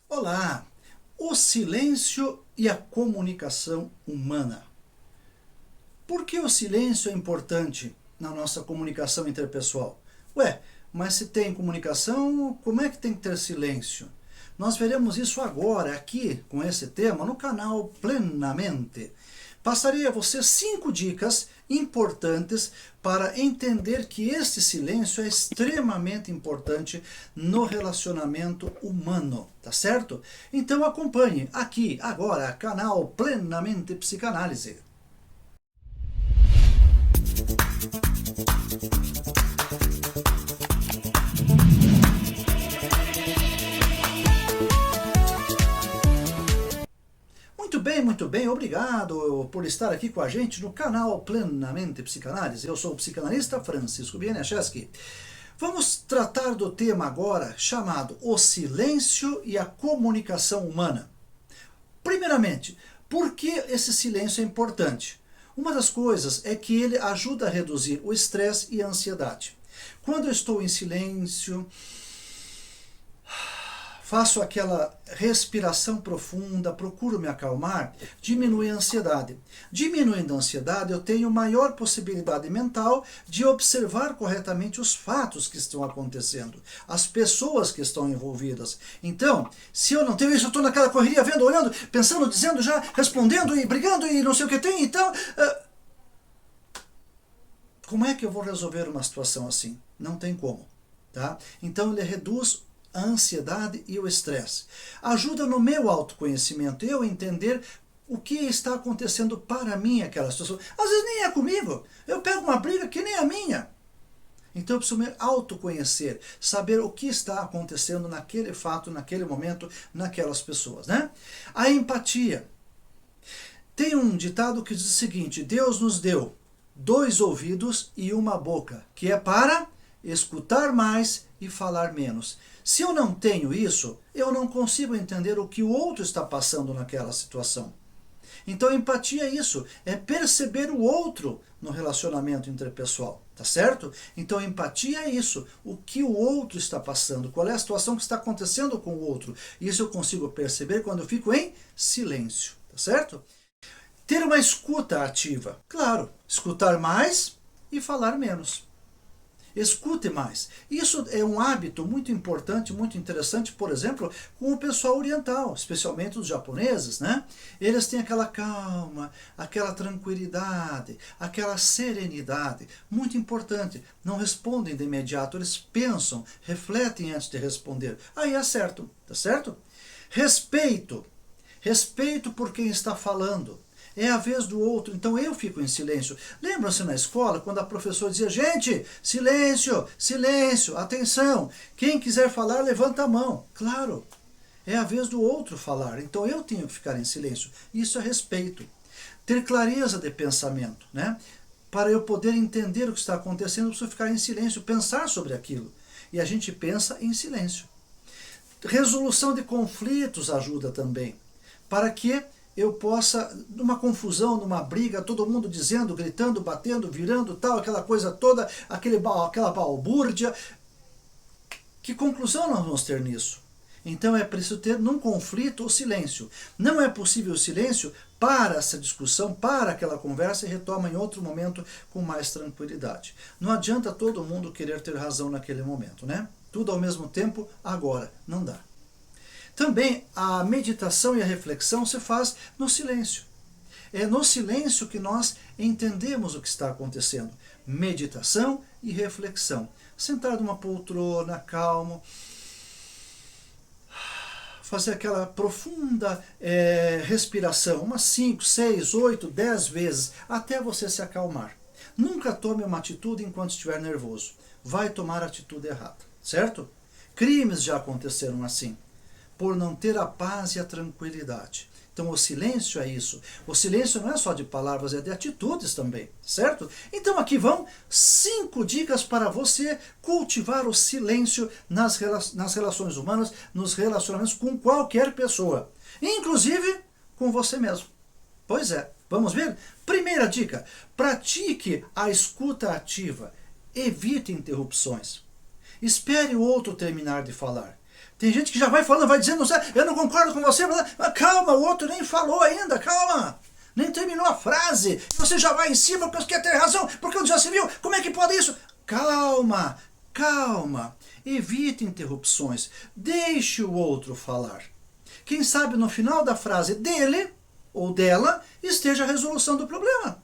Olá! O silêncio e a comunicação humana. Por que o silêncio é importante na nossa comunicação interpessoal? Mas se tem comunicação, como é que tem que ter silêncio? Nós veremos isso agora, aqui, com esse tema, no canal Plenamente. Passarei a você 5 dicas importantes para entender que este silêncio é extremamente importante no relacionamento humano, tá certo? Então acompanhe aqui, agora, canal Plenamente Psicanálise. Muito bem, obrigado por estar aqui com a gente no canal Plenamente Psicanálise. Eu sou o psicanalista Francisco Bieniaszewski. Vamos tratar do tema agora chamado o silêncio e a comunicação humana. Primeiramente, por que esse silêncio é importante? Uma das coisas é que ele ajuda a reduzir o estresse e a ansiedade. Quando eu estou em silêncio, faço aquela respiração profunda, procuro me acalmar, diminui a ansiedade. Diminuindo a ansiedade, eu tenho maior possibilidade mental de observar corretamente os fatos que estão acontecendo, as pessoas que estão envolvidas. Então, se eu não tenho isso, eu estou naquela correria, vendo, olhando, pensando, dizendo já, respondendo e brigando e não sei o que tem, então... Como é que eu vou resolver uma situação assim? Não tem como, tá? Então ele reduz a ansiedade e o estresse. Ajuda no meu autoconhecimento, eu entender o que está acontecendo para mim aquela situação. Às vezes nem é comigo, eu pego uma briga que nem a minha. Então eu preciso me autoconhecer, saber o que está acontecendo naquele fato, naquele momento, naquelas pessoas, né? A empatia. Tem um ditado que diz o seguinte: Deus nos deu 2 ouvidos e uma boca, que é para escutar mais e falar menos. Se eu não tenho isso, eu não consigo entender o que o outro está passando naquela situação. Então empatia é isso, é perceber o outro no relacionamento interpessoal, tá certo? Então empatia é isso, o que o outro está passando, qual é a situação que está acontecendo com o outro. Isso eu consigo perceber quando eu fico em silêncio, tá certo? Ter uma escuta ativa, claro, escutar mais e falar menos. Escute mais. Isso é um hábito muito importante, muito interessante, por exemplo, com o pessoal oriental, especialmente os japoneses, né? Eles têm aquela calma, aquela tranquilidade, aquela serenidade, muito importante. Não respondem de imediato, eles pensam, refletem antes de responder. Aí acertam, tá certo? Respeito. Respeito por quem está falando. É a vez do outro, então eu fico em silêncio. Lembram-se na escola, quando a professora dizia: gente, silêncio, silêncio, atenção, quem quiser falar, levanta a mão. Claro, é a vez do outro falar, então eu tenho que ficar em silêncio. Isso é respeito. Ter clareza de pensamento, né? Para eu poder entender o que está acontecendo, eu preciso ficar em silêncio, pensar sobre aquilo. E a gente pensa em silêncio. Resolução de conflitos ajuda também, para que eu possa, numa confusão, numa briga, todo mundo dizendo, gritando, batendo, virando, tal, aquela coisa toda, aquela balbúrdia. Que conclusão nós vamos ter nisso? Então é preciso ter, num conflito, o silêncio. Não é possível o silêncio, para essa discussão, para aquela conversa, e retoma em outro momento com mais tranquilidade. Não adianta todo mundo querer ter razão naquele momento, né? Tudo ao mesmo tempo, agora, não dá. Também a meditação e a reflexão se faz no silêncio. É no silêncio que nós entendemos o que está acontecendo. Meditação e reflexão. Sentar numa poltrona, calmo, fazer aquela profunda respiração, umas 5, 6, 8, 10 vezes, até você se acalmar. Nunca tome uma atitude enquanto estiver nervoso. Vai tomar a atitude errada, certo? Crimes já aconteceram assim, por não ter a paz e a tranquilidade. Então o silêncio é isso. O silêncio não é só de palavras, é de atitudes também, certo? Então aqui vão 5 dicas para você cultivar o silêncio nas relações humanas, nos relacionamentos com qualquer pessoa, inclusive com você mesmo. Pois é, vamos ver? Primeira dica, pratique a escuta ativa, evite interrupções. Espere o outro terminar de falar. Tem gente que já vai falando, vai dizendo, eu não concordo com você, mas calma, o outro nem falou ainda, calma. Nem terminou a frase, você já vai em cima porque quer ter razão, porque já se viu, como é que pode isso? Calma, calma, evite interrupções, deixe o outro falar. Quem sabe no final da frase dele ou dela esteja a resolução do problema.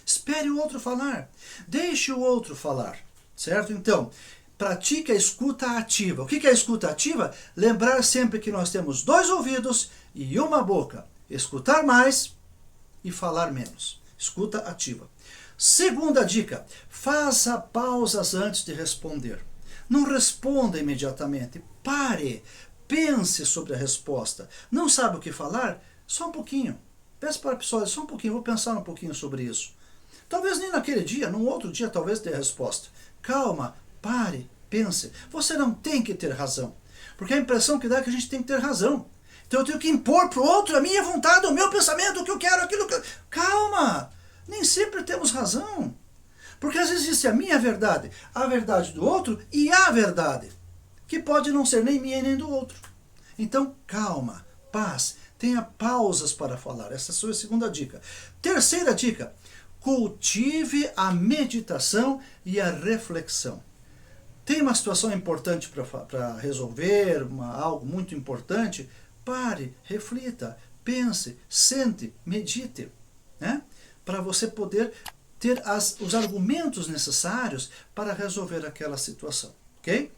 Espere o outro falar, deixe o outro falar, certo? Então, pratique a escuta ativa. O que é a escuta ativa? Lembrar sempre que nós temos 2 ouvidos e uma boca. Escutar mais e falar menos. Escuta ativa. Segunda dica, faça pausas antes de responder. Não responda imediatamente. Pare, pense sobre a resposta. Não sabe o que falar? Só um pouquinho. Peça para a pessoa, só um pouquinho, vou pensar um pouquinho sobre isso. Talvez nem naquele dia, num outro dia talvez dê a resposta. Calma, pare, pense. Você não tem que ter razão. Porque a impressão que dá é que a gente tem que ter razão. Então eu tenho que impor para o outro a minha vontade, o meu pensamento, o que eu quero, aquilo que eu... Calma! Nem sempre temos razão. Porque às vezes existe a minha verdade, a verdade do outro e a verdade, que pode não ser nem minha nem do outro. Então, calma, paz, tenha pausas para falar. Essa é a sua segunda dica. Terceira dica, cultive a meditação e a reflexão. Tem uma situação importante para resolver, algo muito importante, pare, reflita, pense, sente, medite, né? Para você poder ter os argumentos necessários para resolver aquela situação, ok?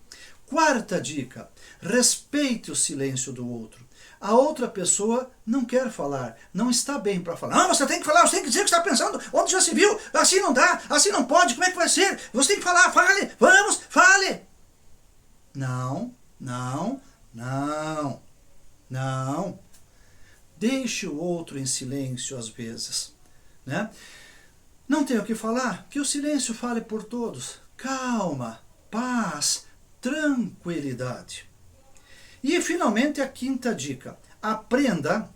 Quarta dica, respeite o silêncio do outro. A outra pessoa não quer falar, não está bem para falar. Não, você tem que falar, você tem que dizer o que está pensando, onde já se viu, assim não dá, assim não pode, como é que vai ser? Você tem que falar, fale, vamos, fale. Não, não, não, não. Deixe o outro em silêncio às vezes, né? Não tem o que falar, que o silêncio fale por todos. Calma, paz, tranquilidade. E finalmente a quinta dica, aprenda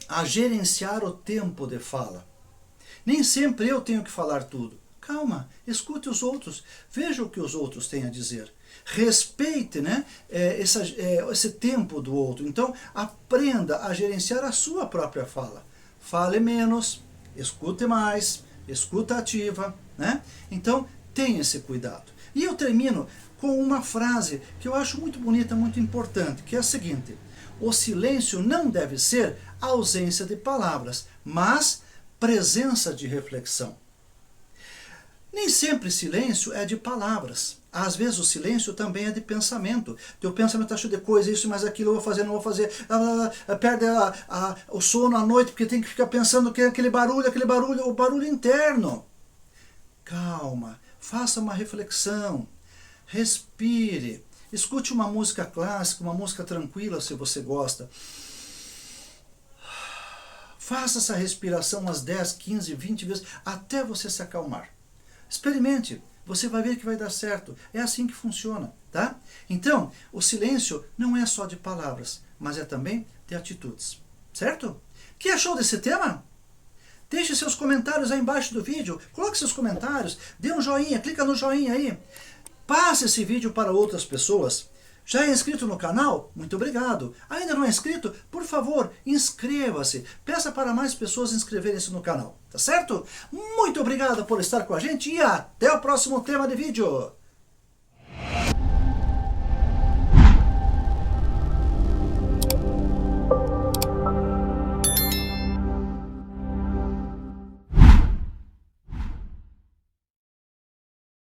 a gerenciar o tempo de fala. Nem sempre eu tenho que falar tudo. Calma, escute os outros, veja o que os outros têm a dizer. Respeite, né, esse tempo do outro. Então, aprenda a gerenciar a sua própria fala. Fale menos, escute mais, escuta ativa, né? Então, tenha esse cuidado. E eu termino com uma frase que eu acho muito bonita, muito importante, que é a seguinte: o silêncio não deve ser ausência de palavras, mas presença de reflexão. Nem sempre silêncio é de palavras. Às vezes o silêncio também é de pensamento. Teu pensamento está cheio de coisa, isso, mas aquilo, eu vou fazer, não vou fazer. Perde o sono à noite porque tem que ficar pensando que aquele barulho, o barulho interno. Calma, faça uma reflexão, respire, escute uma música clássica, uma música tranquila se você gosta. Faça essa respiração umas 10, 15, 20 vezes até você se acalmar. Experimente, você vai ver que vai dar certo. É assim que funciona, tá? Então, o silêncio não é só de palavras, mas é também de atitudes, certo? Que achou desse tema? Deixe seus comentários aí embaixo do vídeo, coloque seus comentários, dê um joinha, clica no joinha aí. Passe esse vídeo para outras pessoas. Já é inscrito no canal? Muito obrigado. Ainda não é inscrito? Por favor, inscreva-se. Peça para mais pessoas inscreverem-se no canal, tá certo? Muito obrigado por estar com a gente e até o próximo tema de vídeo.